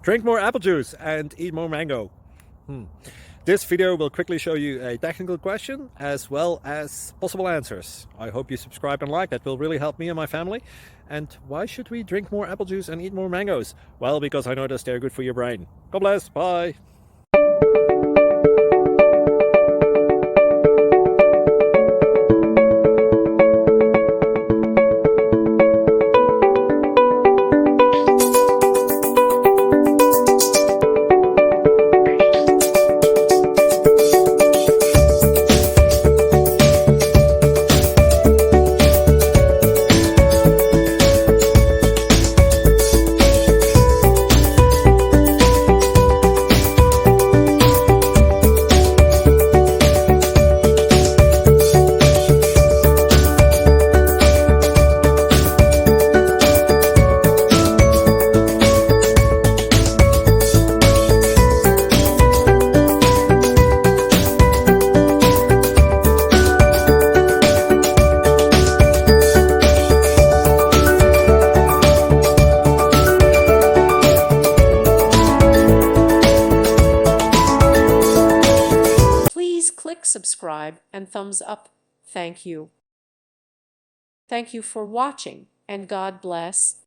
Drink more apple juice and eat more mango. This video will quickly show you a technical question as well as possible answers. I hope you subscribe and like, that will really help me and my family. And why should we drink more apple juice and eat more mangoes? Well, because I noticed they're good for your brain. God bless, bye. Click subscribe and thumbs up. Thank you. Thank you for watching, and God bless.